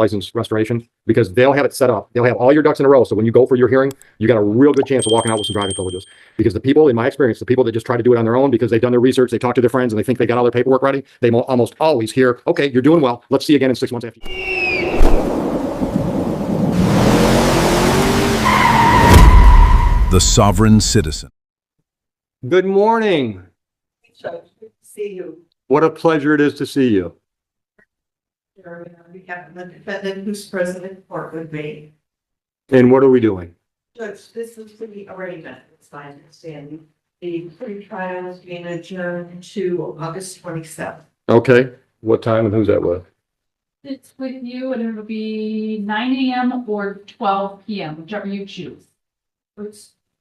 license restoration, because they'll have it set up. They'll have all your ducks in a row. So when you go for your hearing, you got a real good chance of walking out with some driving privileges. Because the people, in my experience, the people that just try to do it on their own because they've done their research, they talk to their friends, and they think they got all their paperwork ready, they almost always hear, okay, you're doing well. Let's see you again in 6 months after. The Sovereign Citizen. Good morning. So, good to see you. What a pleasure it is to see you. We have the defendant who's president court with me. And what are we doing? Judge, this is the arraignment, it's my understanding. The pre-trial is being adjourned to August 27th. Okay. What time and who's that with? It's with you and it'll be 9 a.m. or 12 p.m., whichever you choose. Which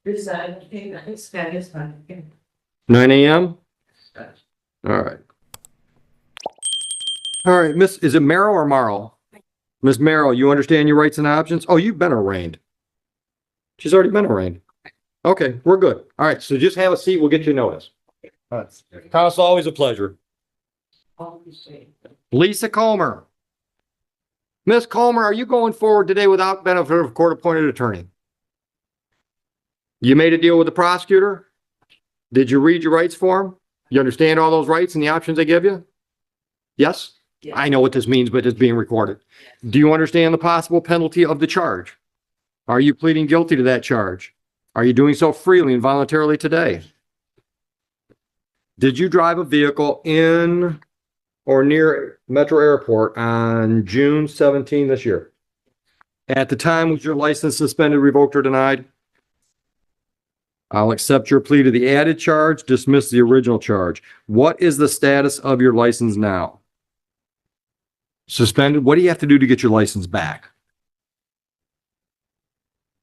is that is fine. 9 a.m.? All right. All right, Miss, is it Merrill or Marl? Miss Merrill, you understand your rights and options? Oh, you've been arraigned. She's already been arraigned. Okay, we're good. All right, so just have a seat. We'll get you notice. All right. Counsel, always a pleasure. Lisa Comer. Miss Comer, are you going forward today without benefit of court-appointed attorney? You made a deal with the prosecutor? Did you read your rights form? You understand all those rights and the options they give you? Yes? Yes. I know what this means, but it's being recorded. Do you understand the possible penalty of the charge? Are you pleading guilty to that charge? Are you doing so freely and voluntarily today? Did you drive a vehicle in or near Metro Airport on June 17 this year? At the time, was your license suspended, revoked, or denied? I'll accept your plea to the added charge, dismiss the original charge. What is the status of your license now? Suspended? What do you have to do to get your license back?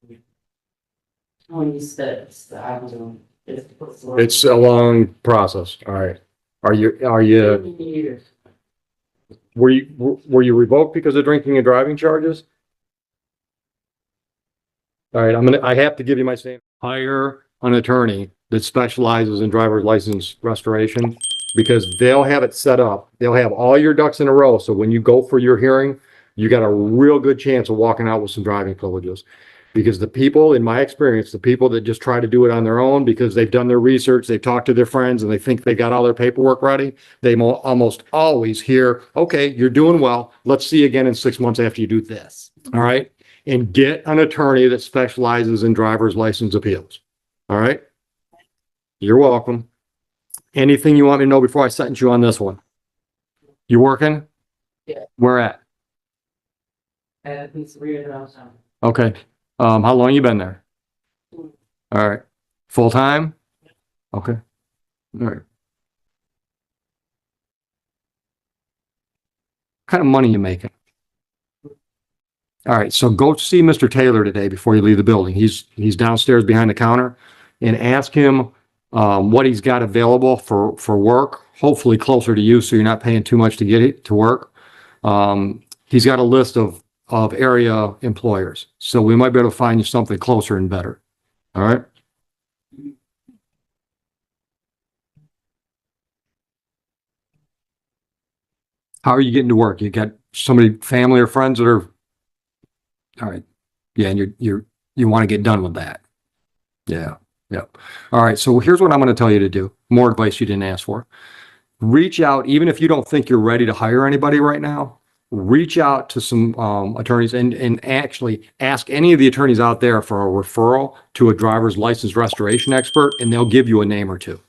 It's It's a long process. All right. Were you revoked because of drinking and driving charges? All right, I have to give you my statement. Hire an attorney that specializes in driver's license restoration, because they'll have it set up. They'll have all your ducks in a row. So when you go for your hearing, you got a real good chance of walking out with some driving privileges. Because the people, in my experience, the people that just try to do it on their own because they've done their research, they've talked to their friends, and they think they got all their paperwork ready, they almost always hear, okay, you're doing well. Let's see you again in 6 months after you do this. All right. And get an attorney that specializes in driver's license appeals. All right. You're welcome. Anything you want me to know before I sentence you on this one? You working? Yeah. Where at? Okay. How long you been there? All right. Full time? Okay. All right. What kind of money you making? All right. So go see Mr. Taylor today before you leave the building. He's downstairs behind the counter, and ask him what he's got available for work, hopefully closer to you so you're not paying too much to get it to work. He's got a list of area employers, so we might be able to find you something closer and better. All right. How are you getting to work? You got somebody, family or friends that are, all right. Yeah. And you want to get done with that. Yeah. Yep. All right. So here's what I'm going to tell you to do. More advice you didn't ask for. Reach out, even if you don't think you're ready to hire anybody right now. Reach out to some attorneys and actually ask any of the attorneys out there for a referral to a driver's license restoration expert, and they'll give you a name or two.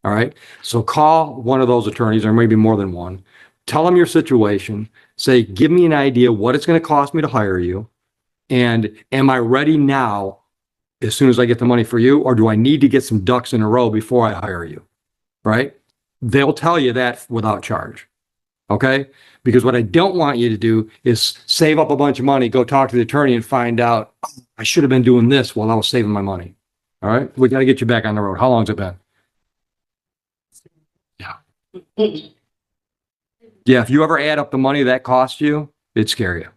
All right. So call one of those attorneys, or maybe more than one. Tell them your situation. Say, give me an idea what it's going to cost me to hire you. And am I ready now as soon as I get the money for you, or do I need to get some ducks in a row before I hire you? Right? They'll tell you that without charge. Okay? Because what I don't want you to do is save up a bunch of money, go talk to the attorney and find out, oh, I should have been doing this while I was saving my money. All right? We got to get you back on the road. How long's it been? Yeah. Yeah, if you ever add up the money that cost you, it'd scare you.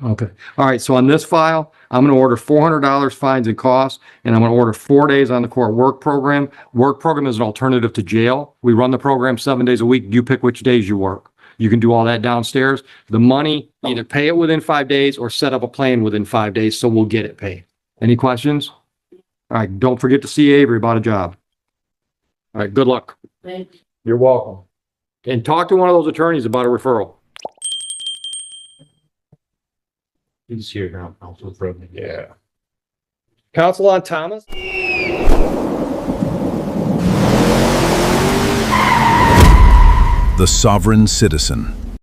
Okay. All right. So on this file, I'm going to order $400 fines and costs, and I'm going to order 4 days on the court work program. Work program is an alternative to jail. We run the program 7 days a week. You pick which days you work. You can do all that downstairs. The money, either pay it within 5 days or set up a plan within 5 days, so we'll get it paid. Any questions? All right, don't forget to see Avery about a job. All right, good luck. Thank you. You're welcome. And talk to one of those attorneys about a referral. He's here now, Council President. Yeah. Council on Thomas? The Sovereign Citizen.